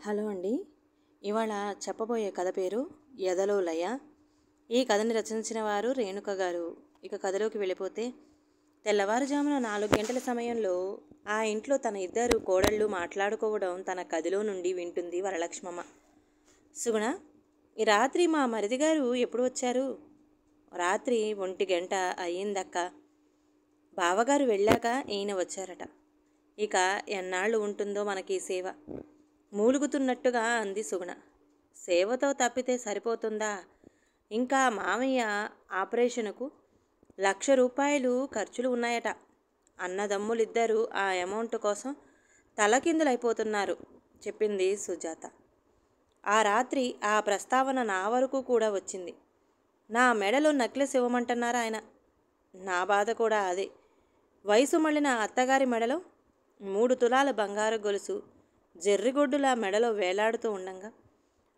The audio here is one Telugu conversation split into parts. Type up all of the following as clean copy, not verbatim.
హలో అండి. ఇవాళ చెప్పబోయే కథ పేరు ఎదలో లయ. ఈ కథని రచించిన వారు రేణుక గారు. ఇక కథలోకి వెళ్ళిపోతే, తెల్లవారుజామున 4 గంటల సమయంలో ఆ ఇంట్లో తన ఇద్దరు కోడళ్ళు మాట్లాడుకోవడం తన గదిలో నుండి వింటుంది వరలక్ష్మమ్మ. సుగుణ, ఈ రాత్రి మా మరిదిగారు ఎప్పుడు వచ్చారు? రాత్రి 1 గంట అయ్యిందక్క. బావగారు వెళ్ళాక ఈయన వచ్చారట. ఇక ఎన్నాళ్ళు ఉంటుందో మనకి ఈ సేవ, మూలుగుతున్నట్టుగా అంది సుగుణ. సేవతో తప్పితే సరిపోతుందా? ఇంకా మామయ్య ఆపరేషన్కు 1,00,000 రూపాయలు ఖర్చులు ఉన్నాయట. అన్నదమ్ములిద్దరూ ఆ అమౌంట్ కోసం తలకిందులైపోతున్నారు, చెప్పింది సుజాత. ఆ రాత్రి ఆ ప్రస్తావన నా వరకు కూడా వచ్చింది. నా మెడలో నెక్లెస్ ఇవ్వమంటున్నారు ఆయన. నా బాధ కూడా అదే. వయసు మళ్ళిన అత్తగారి మెడలో 3 తులాల బంగారు గొలుసు జెర్రిగొడ్డులా మెడలో వేలాడుతూ ఉండంగా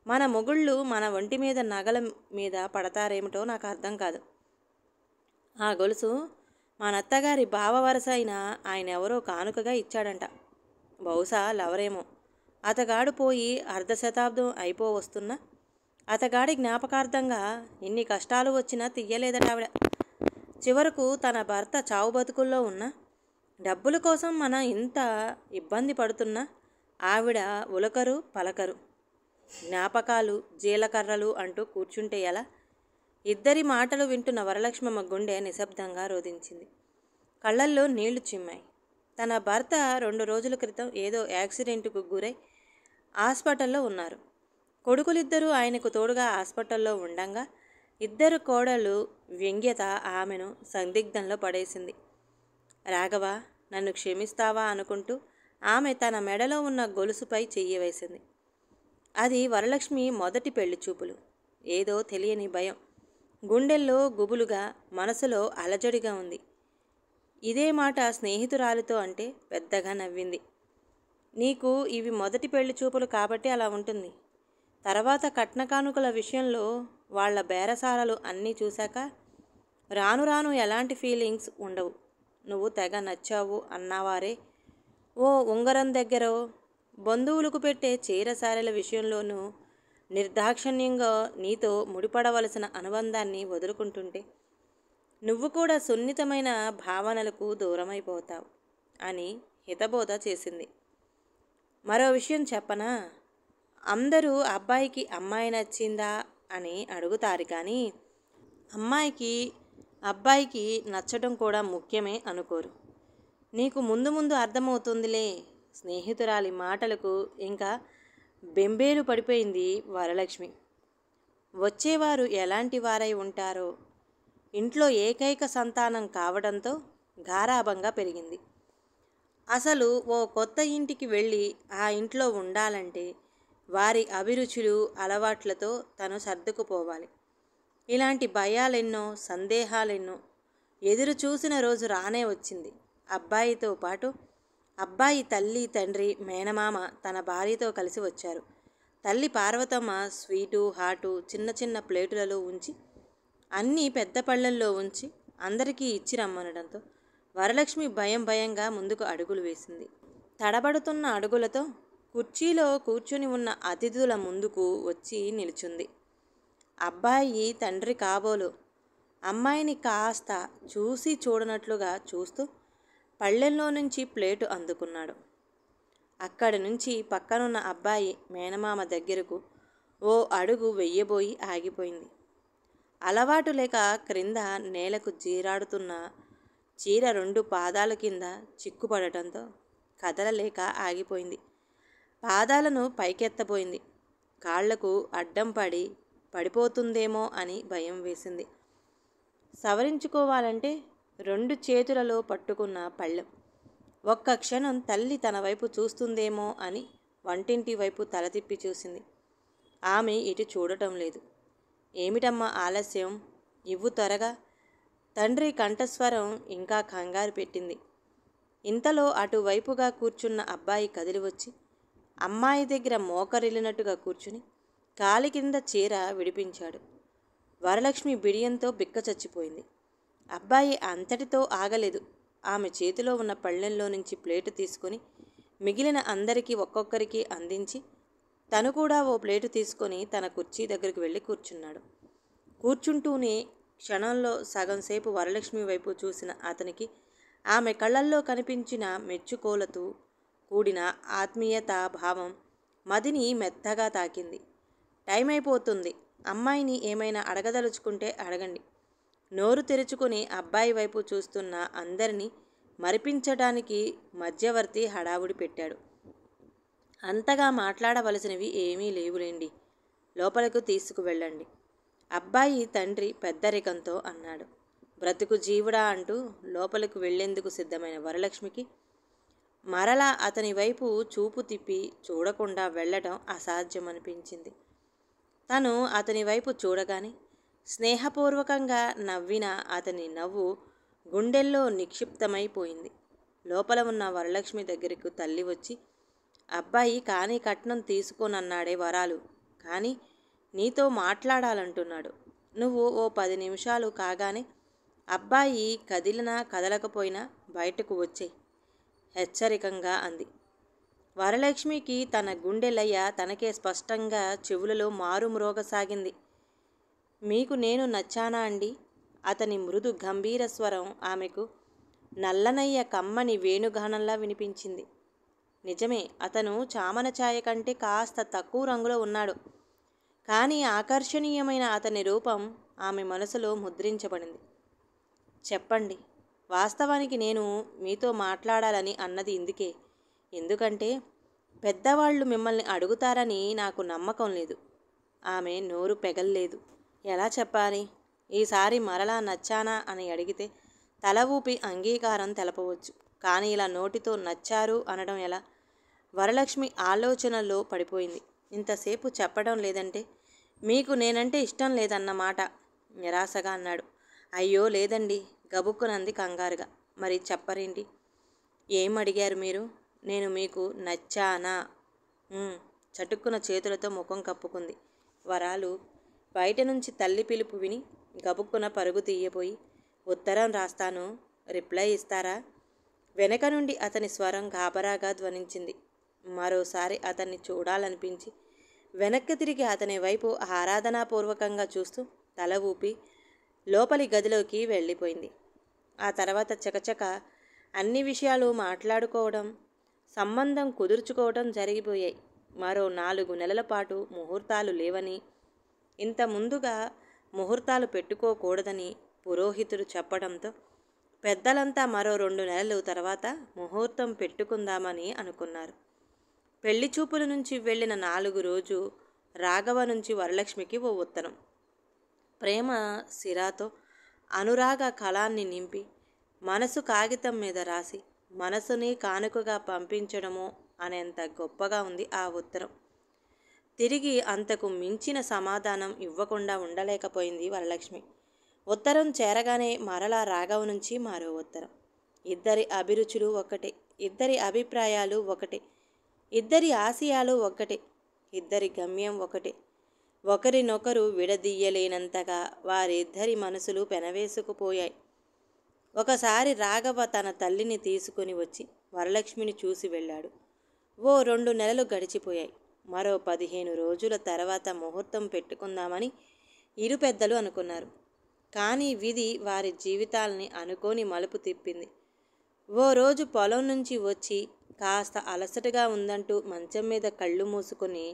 మన మొగుళ్ళు మన ఒంటి మీద నగల మీద పడతారేమిటో నాకు అర్థం కాదు. ఆ గొలుసు మన అత్తగారి బావ వరస అయిన ఆయన ఎవరో కానుకగా ఇచ్చాడంట. బహుశా లవరేమో. అతగాడు పోయి 1/2 శతాబ్దం అయిపోవస్తున్నా అతగాడి జ్ఞాపకార్థంగా ఇన్ని కష్టాలు వచ్చినా తీయలేదట ఆవిడ. చివరకు తన భర్త చావు బతుకుల్లో ఉన్న డబ్బుల కోసం మనం ఇంత ఇబ్బంది పడుతున్నా ఆవిడ ఉలకరు పలకరు. జ్ఞాపకాలు జీలకర్రలు అంటూ కూర్చుంటే ఎలా? ఇద్దరి మాటలు వింటున్న వరలక్ష్మమ్మ గుండె నిశ్శబ్దంగా రోధించింది. కళ్ళల్లో నీళ్లు చిమ్మాయి. తన భర్త 2 రోజుల క్రితం ఏదో యాక్సిడెంట్కు గురై హాస్పిటల్లో ఉన్నారు. కొడుకులిద్దరూ ఆయనకు తోడుగా హాస్పిటల్లో ఉండంగా ఇద్దరు కోడళ్ళు వ్యంగ్యత ఆమెను సందిగ్ధంలో పడేసింది. రాఘవ, నన్ను క్షమిస్తావా అనుకుంటూ ఆమె తన మెడలో ఉన్న గొలుసుపై చెయ్యి వేసింది. అది వరలక్ష్మి మొదటి పెళ్లి చూపులు. ఏదో తెలియని భయం గుండెల్లో గుబులుగా, మనసులో అలజడిగా ఉంది. ఇదే మాట స్నేహితురాలితో అంటే పెద్దగా నవ్వింది. నీకు ఇవి మొదటి పెళ్లి చూపులు కాబట్టి అలా ఉంటుంది. తర్వాత కట్నకానుకల విషయంలో వాళ్ల బేరసారాలు అన్నీ చూశాక రాను రాను ఎలాంటి ఫీలింగ్స్ ఉండవు. నువ్వు తెగ నచ్చావు అన్నవారే ఓ ఉంగరం దగ్గరో బంధువులకు పెట్టే చీరసారెల విషయంలోనూ నిర్దాక్షిణ్యంగా నీతో ముడిపడవలసిన అనుబంధాన్ని వదులుకుంటుంటే నువ్వు కూడా సున్నితమైన భావనలకు దూరమైపోతావు అని హితబోధ చేసింది. మరో విషయం చెప్పనా? అందరూ అబ్బాయికి అమ్మాయి నచ్చిందా అని అడుగుతారు, కానీ అమ్మాయికి అబ్బాయికి నచ్చడం కూడా ముఖ్యమే అనుకోరు. నీకు ముందు ముందు అర్థమవుతుందిలే. స్నేహితురాలి మాటలకు ఇంకా బెంబేలు పడిపోయింది వరలక్ష్మి. వచ్చేవారు ఎలాంటి వారై ఉంటారో. ఇంట్లో ఏకైక సంతానం కావడంతో గారాబంగా పెరిగింది. అసలు ఓ కొత్త ఇంటికి వెళ్ళి ఆ ఇంట్లో ఉండాలంటే వారి అభిరుచులు అలవాట్లతో తను సర్దుకుపోవాలి. ఇలాంటి భయాలెన్నో సందేహాలెన్నో ఎదురు చూసిన రోజు రానే వచ్చింది. అబ్బాయితో పాటు అబ్బాయి తల్లి తండ్రి మేనమామ తన భార్యతో కలిసి వచ్చారు. తల్లి పార్వతమ్మ స్వీటు హాటు చిన్న చిన్న ప్లేటులలో ఉంచి అన్నీ పెద్ద పళ్ళల్లో ఉంచి అందరికీ ఇచ్చి రమ్మనడంతో వరలక్ష్మి భయం భయంగా ముందుకు అడుగులు వేసింది. తడబడుతున్న అడుగులతో కుర్చీలో కూర్చుని ఉన్న అతిథుల ముందుకు వచ్చి నిలుచుంది. అబ్బాయి తండ్రి కాబోలు అమ్మాయిని కాస్త చూసి చూడనట్లుగా చూస్తూ పళ్ళెంలో నుంచి ప్లేటు అందుకున్నాడు. అక్కడి నుంచి పక్కనున్న అబ్బాయి మేనమామ దగ్గరకు ఓ అడుగు వెయ్యబోయి ఆగిపోయింది. అలవాటు లేక క్రింద నేలకు జీరాడుతున్న చీర 2 పాదాల కింద చిక్కుపడటంతో కదలలేక ఆగిపోయింది. పాదాలను పైకెత్తబోయింది. కాళ్లకు అడ్డం పడిపోతుందేమో అని భయం వేసింది. సవరించుకోవాలంటే 2 చేతులలో పట్టుకున్న పళ్ళెం. ఒక్క క్షణం తల్లి తన వైపు చూస్తుందేమో అని వంటింటి వైపు తల తిప్పి చూసింది. ఆమె ఇటు చూడటం లేదు. ఏమిటమ్మా ఆలస్యం, ఇవ్వు త్వరగా. తండ్రి కంఠస్వరం ఇంకా కంగారు పెట్టింది. ఇంతలో అటువైపుగా కూర్చున్న అబ్బాయి కదిలి వచ్చి అమ్మాయి దగ్గర మోకరిల్లినట్టుగా కూర్చుని కాలి కింద చీర విడిపించాడు. వరలక్ష్మి బిడియంతో బిక్క చచ్చిపోయింది. అబ్బాయి అంతటితో ఆగలేదు. ఆమె చేతిలో ఉన్న పళ్ళెంలో నుంచి ప్లేటు తీసుకొని మిగిలిన అందరికీ ఒక్కొక్కరికి అందించి తను కూడా ఓ ప్లేటు తీసుకొని తన కుర్చీ దగ్గరికి వెళ్ళి కూర్చున్నాడు. కూర్చుంటూనే క్షణంలో సగం సేపు వరలక్ష్మి వైపు చూసిన అతనికి ఆమె కళ్ళల్లో కనిపించిన మెచ్చుకోలతో కూడిన ఆత్మీయతా భావం మదిని మెత్తగా తాకింది. టైం అయిపోతుంది. అమ్మాయిని ఏమైనా అడగదలుచుకుంటే అడగండి. నోరు తెరుచుకుని అబ్బాయి వైపు చూస్తున్న అందరినీ మరిపించడానికి మధ్యవర్తి హడావుడి పెట్టాడు. అంతగా మాట్లాడవలసినవి ఏమీ లేవులేండి. లోపలకు తీసుకువెళ్ళండి. అబ్బాయి తండ్రి పెద్దరికంతో అన్నాడు. బ్రతుకు జీవుడా అంటూ లోపలకు వెళ్లేందుకు సిద్ధమైన వరలక్ష్మికి మరలా అతని వైపు చూపు తిప్పి చూడకుండా వెళ్ళటం అసాధ్యమనిపించింది. తను అతని వైపు చూడగానే స్నేహపూర్వకంగా నవ్విన అతని నవ్వు గుండెల్లో నిక్షిప్తమైపోయింది. లోపల ఉన్న వరలక్ష్మి దగ్గరకు తల్లి వచ్చి, అబ్బాయి కానీ కట్నం తీసుకోనన్నాడే వరాలు, కానీ నీతో మాట్లాడాలంటున్నాడు. నువ్వు ఓ 10 నిమిషాలు కాగానే అబ్బాయి కదిలినా కదలకపోయినా బయటకు వచ్చేయ్ హెచ్చరికంగా అంది. వరలక్ష్మికి తన గుండెలయ్య తనకే స్పష్టంగా చెవులలో మారుమ్రోగసాగింది. మీకు నేను నచ్చానా అండి? అతని మృదు గంభీర స్వరం ఆమెకు నల్లనయ్య కమ్మని వేణుగానంలా వినిపించింది. నిజమే, అతను చామన ఛాయ కంటే కాస్త తక్కువ రంగులో ఉన్నాడు. కానీ ఆకర్షణీయమైన అతని రూపం ఆమె మనసులో ముద్రించబడింది. చెప్పండి. వాస్తవానికి నేను మీతో మాట్లాడాలని అన్నది ఇందుకే. ఎందుకంటే పెద్దవాళ్ళు మిమ్మల్ని అడుగుతారని నాకు నమ్మకం లేదు. ఆమె నోరు పెగల్లేదు. ఎలా చెప్పాలి? ఈసారి మరలా నచ్చానా అని అడిగితే తల ఊపి అంగీకారం తెలపవచ్చు. కానీ ఇలా నోటితో నచ్చారు అనడం ఎలా? వరలక్ష్మి ఆలోచనలో పడిపోయింది. ఇంతసేపు చెప్పడం లేదంటే మీకు నేనంటే ఇష్టం లేదన్నమాట నిరాశగా అన్నాడు. అయ్యో లేదండి, గబుక్కునంది కంగారుగా. మరి చెప్పరేంటి? ఏం అడిగారు మీరు? నేను మీకు నచ్చానా? చటుక్కున చేతులతో ముఖం కప్పుకుంది. వరాలు బయట నుంచి తల్లి పిలుపు విని గబుక్కున పరుగు తీయబోయి, ఉత్తరం రాస్తాను, రిప్లై ఇస్తారా? వెనక నుండి అతని స్వరం గాబరాగా ధ్వనించింది. మరోసారి అతన్ని చూడాలనిపించి వెనక్కి తిరిగి అతని వైపు ఆరాధనాపూర్వకంగా చూస్తూ తల ఊపి లోపలి గదిలోకి వెళ్ళిపోయింది. ఆ తర్వాత చకచక అన్ని విషయాలు మాట్లాడుకోవడం, సంబంధం కుదుర్చుకోవడం జరిగిపోయాయి. మరో 4 నెలల పాటు ముహూర్తాలు లేవని, ఇంత ముందుగా ముహూర్తాలు పెట్టుకోకూడదని పురోహితుడు చెప్పడంతో పెద్దలంతా మరో 2 నెలలు తర్వాత ముహూర్తం పెట్టుకుందామని అనుకున్నారు. పెళ్లి చూపుల నుంచి వెళ్ళిన 4 రోజు రాఘవ నుంచి వరలక్ష్మికి ఓ ఉత్తరం. ప్రేమ సిరాతో అనురాగ కళాన్ని నింపి మనసు కాగితం మీద రాసి మనసుని కానుకగా పంపించడమో అనేంత గొప్పగా ఉంది ఆ ఉత్తరం. తిరిగి అంతకు మించిన సమాధానం ఇవ్వకుండా ఉండలేకపోయింది వరలక్ష్మి. ఉత్తరం చేరగానే మరలా రాఘవ నుంచి మరో ఉత్తరం. ఇద్దరి అభిరుచులు ఒకటే, ఇద్దరి అభిప్రాయాలు ఒకటే, ఇద్దరి ఆశయాలు ఒకటే, ఇద్దరి గమ్యం ఒకటే. ఒకరినొకరు విడదీయలేనంతగా వారిద్దరి మనసులు పెనవేసుకుపోయాయి. ఒకసారి రాఘవ తన తల్లిని తీసుకుని వచ్చి వరలక్ష్మిని చూసి వెళ్ళాడు. ఓ 2 నెలలు గడిచిపోయాయి. మరో 15 రోజుల తర్వాత ముహూర్తం పెట్టుకుందామని ఇరు పెద్దలు అనుకున్నారు. కానీ విధి వారి జీవితాల్ని అనుకోని మలుపు తిప్పింది. ఓ రోజు పొలం నుంచి వచ్చి కాస్త అలసటగా ఉందంటూ మంచం మీద కళ్ళు మూసుకొని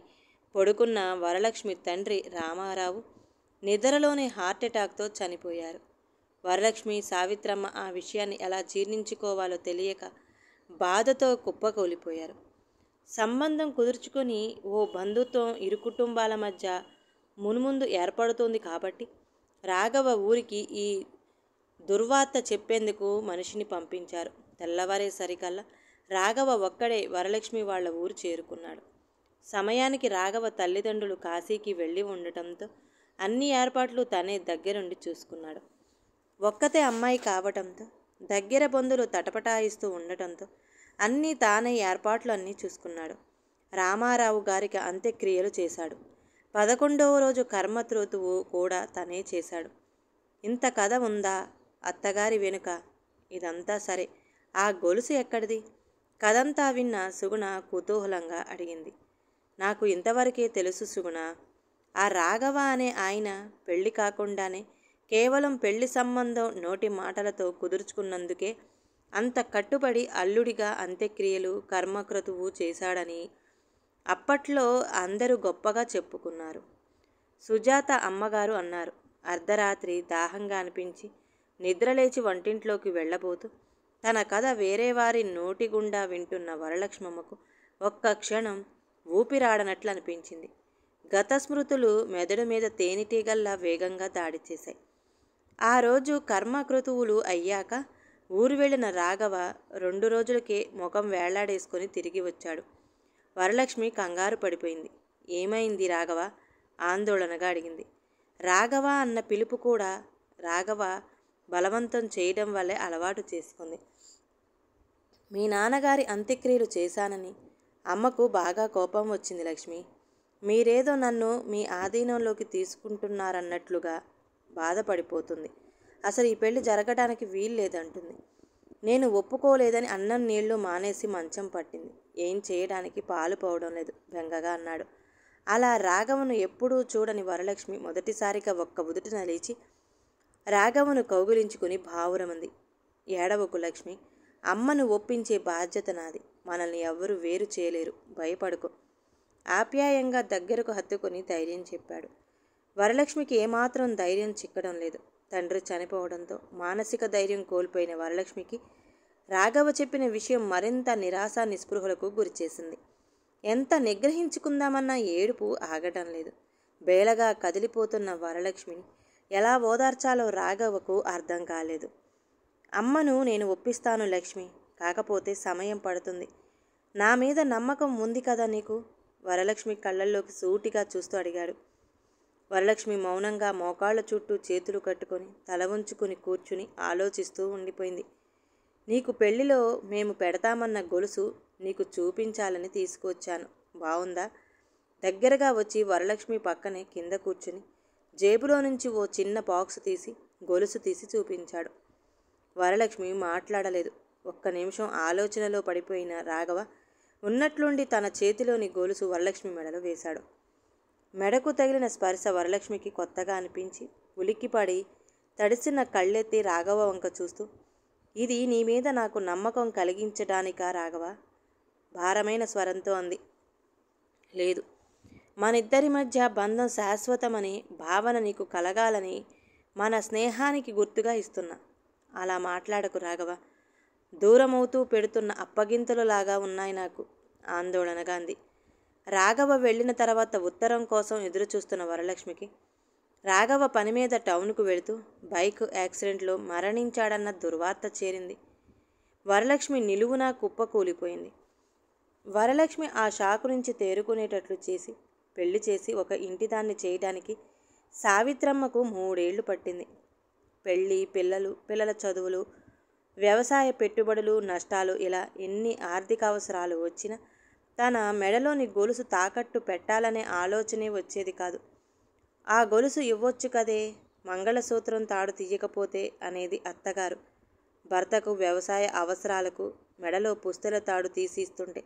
పడుకున్న వరలక్ష్మి తండ్రి రామారావు నిద్రలోనే హార్ట్అటాక్తో చనిపోయారు. వరలక్ష్మి, సావిత్రమ్మ ఆ విషయాన్ని ఎలా జీర్ణించుకోవాలో తెలియక బాధతో కుప్పకూలిపోయారు. సంబంధం కుదుర్చుకొని ఓ బంధుత్వం ఇరు కుటుంబాల మధ్య మున్ముందు ఏర్పడుతోంది కాబట్టి రాఘవ ఊరికి ఈ దుర్వార్త చెప్పేందుకు మనిషిని పంపించారు. తెల్లవారేసరికల్లా రాఘవ ఒక్కడే వరలక్ష్మి వాళ్ళ ఊరు చేరుకున్నాడు. సమయానికి రాఘవ తల్లిదండ్రులు కాశీకి వెళ్ళి ఉండటంతో అన్ని ఏర్పాట్లు తనే దగ్గరుండి చూసుకున్నాడు. ఒక్కతే అమ్మాయి కావటంతో దగ్గర బంధువులు తటపటాయిస్తూ ఉండటంతో అన్నీ తానే ఏర్పాట్లు అన్నీ చూసుకున్నాడు. రామారావు గారికి అంత్యక్రియలు చేశాడు. 11వ రోజు కర్మత్రోతువు కూడా తనే చేశాడు. ఇంత కథ ఉందా అత్తగారి వెనుక? ఇదంతా సరే, ఆ గొలుసు ఎక్కడిది? కథంతా విన్న సుగుణ కుతూహలంగా అడిగింది. నాకు ఇంతవరకే తెలుసు సుగుణ. ఆ రాఘవ అనే ఆయన పెళ్లి కాకుండానే కేవలం పెళ్లి సంబంధం నోటి మాటలతో కుదుర్చుకున్నందుకే అంత కట్టుబడి అల్లుడిగా అంత్యక్రియలు కర్మక్రతువు చేశాడని అప్పట్లో అందరూ గొప్పగా చెప్పుకున్నారు. సుజాత అమ్మగారు అన్నారు. అర్ధరాత్రి దాహంగా అనిపించి నిద్రలేచి వంటింట్లోకి వెళ్ళబోతూ తన కథ వేరే వారి నోటి గుండా వింటున్న వరలక్ష్మమ్మకు ఒక్క క్షణం ఊపిరాడనట్లు అనిపించింది. గత స్మృతులు మెదడు మీద తేనెటీగల్లా వేగంగా దాడి చేశాయి. ఆ రోజు కర్మక్రతువులు అయ్యాక ఊరు వెళ్ళిన రాఘవ 2 రోజులకే ముఖం వేళ్లాడేసుకొని తిరిగి వచ్చాడు. వరలక్ష్మి కంగారు పడిపోయింది. ఏమైంది రాఘవ? ఆందోళనగా అడిగింది. రాఘవ అన్న పిలుపు కూడా రాఘవ బలవంతం చేయడం వల్లే అలవాటు చేసుకుంది. మీ నాన్నగారి అంత్యక్రియలు చేశానని అమ్మకు బాగా కోపం వచ్చింది లక్ష్మి. మీరేదో నన్ను మీ ఆధీనంలోకి తీసుకుంటున్నారన్నట్లుగా బాధపడిపోతుంది. అసలు ఈ పెళ్లి జరగడానికి వీల్లేదంటుంది. నేను ఒప్పుకోలేదని అన్నం నీళ్లు మానేసి మంచం పట్టింది. ఏం చేయడానికి పాలు పోవడం లేదు బెంగగా అన్నాడు. అలా రాఘవను ఎప్పుడూ చూడని వరలక్ష్మి మొదటిసారిగా ఒక్క ఉదుటిన లేచి రాఘవను కౌగిలించుకుని భావురమంది. ఏడవకు లక్ష్మి, అమ్మను ఒప్పించే బాధ్యత నాది. మనల్ని ఎవ్వరూ వేరు చేయలేరు, భయపడుకో. ఆప్యాయంగా దగ్గరకు హత్తుకొని ధైర్యం చెప్పాడు. వరలక్ష్మికి ఏమాత్రం ధైర్యం చిక్కడం లేదు. తండ్రి చనిపోవడంతో మానసిక ధైర్యం కోల్పోయిన వరలక్ష్మికి రాఘవ చెప్పిన విషయం మరింత నిరాశ నిస్పృహలకు గురిచేసింది. ఎంత నిగ్రహించుకుందామన్నా ఏడుపు ఆగటం లేదు. బేలగా కదిలిపోతున్న వరలక్ష్మిని ఎలా ఓదార్చాలో రాఘవకు అర్థం కాలేదు. అమ్మను నేను ఒప్పిస్తాను లక్ష్మి, కాకపోతే సమయం పడుతుంది. నా మీద నమ్మకం ఉంది కదా నీకు? వరలక్ష్మి కళ్ళల్లోకి సూటిగా చూస్తూ అడిగాడు. వరలక్ష్మి మౌనంగా మోకాళ్ళ చుట్టూ చేతులు కట్టుకొని తల వంచుకుని కూర్చుని ఆలోచిస్తూ ఉండిపోయింది. నీకు పెళ్లిలో మేము పెడతామన్న గొలుసు నీకు చూపించాలని తీసుకువచ్చాను, బావుందా? దగ్గరగా వచ్చి వరలక్ష్మి పక్కనే కింద కూర్చుని జేబులో నుంచి ఓ చిన్న బాక్స్ తీసి గొలుసు తీసి చూపించాడు. వరలక్ష్మి మాట్లాడలేదు. ఒక్క నిమిషం ఆలోచనలో పడిపోయిన రాఘవ ఉన్నట్లుండి తన చేతిలోని గొలుసు వరలక్ష్మి మెడలో వేశాడు. మెడకు తగిలిన స్పర్శ వరలక్ష్మికి కొత్తగా అనిపించి ఉలిక్కిపడి తడిసిన కళ్ళెత్తి రాఘవ వంక చూస్తూ, ఇది నీ మీద నాకు నమ్మకం కలిగించడానికా రాఘవ? భారమైన స్వరంతో అంది. లేదు, మనిద్దరి మధ్య బంధం శాశ్వతమని భావన నీకు కలగాలని మన స్నేహానికి గుర్తుగా ఇస్తున్నా. అలా మాట్లాడకు రాఘవ. దూరమవుతూ పెడుతున్న అప్పగింతలులాగా ఉన్నాయి నాకు, ఆందోళనగా అంది. రాఘవ వెళ్ళిన తర్వాత ఉత్తరం కోసం ఎదురుచూస్తున్న వరలక్ష్మికి రాఘవ పని మీద టౌన్కు వెళుతూ బైక్ యాక్సిడెంట్లో మరణించాడన్న దుర్వార్త చేరింది. వరలక్ష్మి నిలువునా కుప్పకూలిపోయింది. వరలక్ష్మి ఆ షాకు నుంచి తేరుకునేటట్లు చేసి పెళ్లి చేసి ఒక ఇంటిదాన్ని చేయడానికి సావిత్రమ్మకు 3 ఏళ్లు పట్టింది. పెళ్ళి, పిల్లల చదువులు, వ్యవసాయ పెట్టుబడులు, నష్టాలు, ఇలా ఎన్ని ఆర్థిక అవసరాలు వచ్చినా తన మెడలోని గొలుసు తాకట్టు పెట్టాలనే ఆలోచనే వచ్చేది కాదు. ఆ గొలుసు ఇవ్వొచ్చు కదే, మంగళసూత్రం తాడు తీయకపోతే అనేది అత్తగారు. భర్తకు వ్యవసాయ అవసరాలకు మెడలో పుస్తెల తాడు తీసిస్తుంటే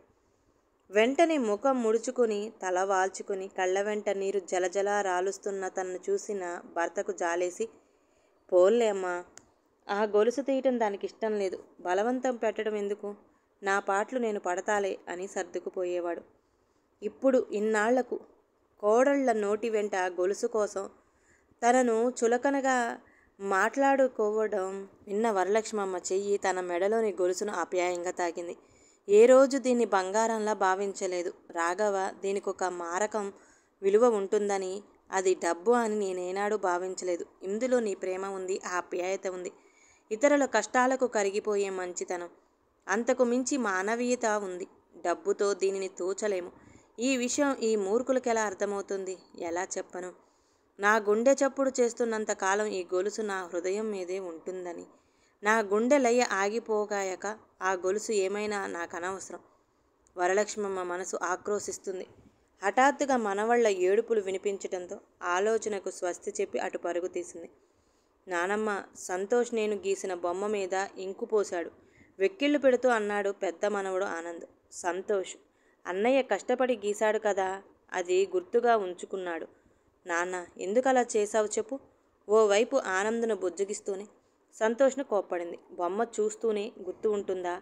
వెంటనే ముఖం ముడుచుకొని తల వాల్చుకొని కళ్ళ వెంట నీరు జలజలా రాలుస్తున్న తనను చూసిన భర్తకు జాలేసి, పోన్లే అమ్మా, ఆ గొలుసు తీయటం దానికి ఇష్టం లేదు, బలవంతం పెట్టడం ఎందుకు, నా పాటలు నేను పడతాలే అని సర్దుకుపోయేవాడు. ఇప్పుడు ఇన్నాళ్లకు కోడళ్ల నోటి వెంట గొలుసు కోసం తనను చులకనగా మాట్లాడుకోవడం విన్న వరలక్ష్మమ్మ చెయ్యి తన మెడలోని గొలుసును ఆప్యాయంగా తాకింది. ఏ రోజు దీన్ని బంగారంలా భావించలేదు రాఘవ. దీనికొక మారకం విలువ ఉంటుందని, అది డబ్బు అని నేనేనాడు భావించలేదు. ఇందులో నీ ప్రేమ ఉంది, ఆప్యాయత ఉంది, ఇతరుల కష్టాలకు కరిగిపోయే మంచితనం, అంతకు మించి మానవీయత ఉంది. డబ్బుతో దీనిని తూచలేము. ఈ విషయం ఈ మూర్ఖులకెలా అర్థమవుతుంది? ఎలా చెప్పను? నా గుండె చప్పుడు చేస్తున్నంత కాలం ఈ గొలుసు నా హృదయం మీదే ఉంటుందని, నా గుండె లయ ఆగిపోగాయక ఆ గొలుసు ఏమైనా నాకు అనవసరం. వరలక్ష్మమ్మ మనసు ఆక్రోశిస్తుంది. హఠాత్తుగా మనవళ్ల ఏడుపులు వినిపించటంతో ఆలోచనకు స్వస్తి చెప్పి అటు పరుగు తీసింది. నానమ్మ, సంతోష్ నేను గీసిన బొమ్మ మీద ఇంకు పోశాడు, వెక్కిళ్ళు పెడుతూ అన్నాడు పెద్ద మనవడు ఆనంద్. సంతోష్ అన్నయ్య కష్టపడి గీశాడు కదా, అది గుర్తుగా ఉంచుకున్నాడు. నాన్న, ఎందుకలా చేశావు చెప్పు? ఓవైపు ఆనంద్ను బుజ్జగిస్తూనే సంతోష్ను కోప్పడింది. బొమ్మ చూస్తూనే గుర్తు ఉంటుందా?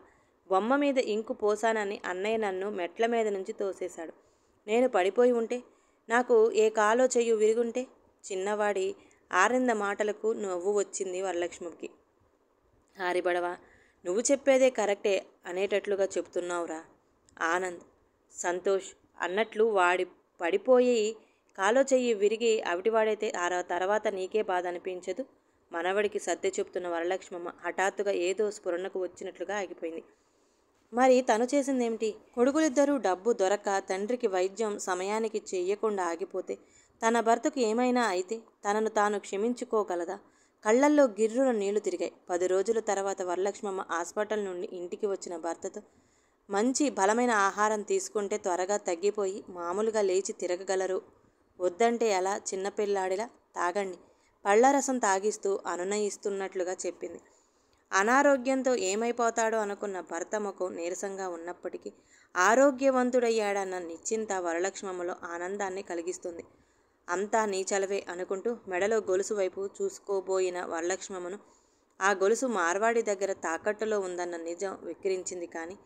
బొమ్మ మీద ఇంకు పోసానని అన్నయ్య నన్ను మెట్ల మీద నుంచి తోసేశాడు. నేను పడిపోయి ఉంటే, నాకు ఏ కాలో చెయ్యు విరుగుంటే? చిన్నవాడి ఆరింద మాటలకు నవ్వు వచ్చింది వరలక్ష్మికి. ఆరిబడవా, నువ్వు చెప్పేదే కరెక్టే అనేటట్లుగా చెప్తున్నావురా. ఆనంద్, సంతోష్ అన్నట్లు వాడి పడిపోయి కాలో చెయ్యి విరిగి అవిటివాడైతే తర్వాత నీకే బాధ అనిపించదు? మనవడికి సర్ది చెప్తున్న వరలక్ష్మమ్మ హఠాత్తుగా ఏదో స్ఫురణకు వచ్చినట్లుగా ఆగిపోయింది. మరి తను చేసిందేమిటి? కొడుకులిద్దరూ డబ్బు దొరక్క తండ్రికి వైద్యం సమయానికి చెయ్యకుండా ఆగిపోతే, తన భర్తకు ఏమైనా అయితే తనను తాను క్షమించుకోగలదా? కళ్ళల్లో గిర్రున నీళ్లు తిరిగాయి. 10 రోజుల తర్వాత వరలక్ష్మమ్మ హాస్పిటల్ నుండి ఇంటికి వచ్చిన భర్తతో, మంచి బలమైన ఆహారం తీసుకుంటే త్వరగా తగ్గిపోయి మామూలుగా లేచి తిరగగలరు. వద్దంటే ఎలా? చిన్నపిల్లాడిలా తాగండి, పళ్ళరసం తాగిస్తూ అనునయిస్తున్నట్లుగా చెప్పింది. అనారోగ్యంతో ఏమైపోతాడో అనుకున్న భర్త ముఖం నీరసంగా ఉన్నప్పటికీ ఆరోగ్యవంతుడయ్యాడన్న నిశ్చింత వరలక్ష్మమ్మలో ఆనందాన్ని కలిగిస్తుంది. అంతా నీ చలవే అనుకుంటూ మెడలో గొలుసు వైపు చూసుకోబోయిన వరలక్ష్మమ్మను ఆ గొలుసు మార్వాడి దగ్గర తాకట్టులో ఉందన్న నిజం వెక్కిరించింది. కానీ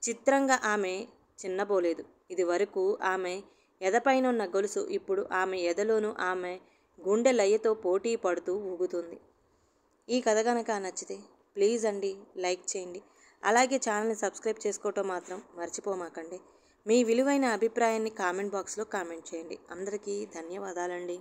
చిత్రంగా ఆమె చిన్నబోలేదు. ఇది వరకు ఆమె ఎదపైనున్న గొలుసు ఇప్పుడు ఆమె ఎదలోనూ ఆమె గుండె లయతో పోటీ పడుతూ ఊగుతుంది. ఈ కథ కనుక నచ్చితే ప్లీజ్ అండి లైక్ చేయండి. అలాగే ఛానల్ని సబ్స్క్రైబ్ చేసుకోవటం మాత్రం మర్చిపోమాకండి. మీ విలువైన అభిప్రాయాన్ని కామెంట్ బాక్స్లో కామెంట్ చేయండి. అందరికీ ధన్యవాదాలండి.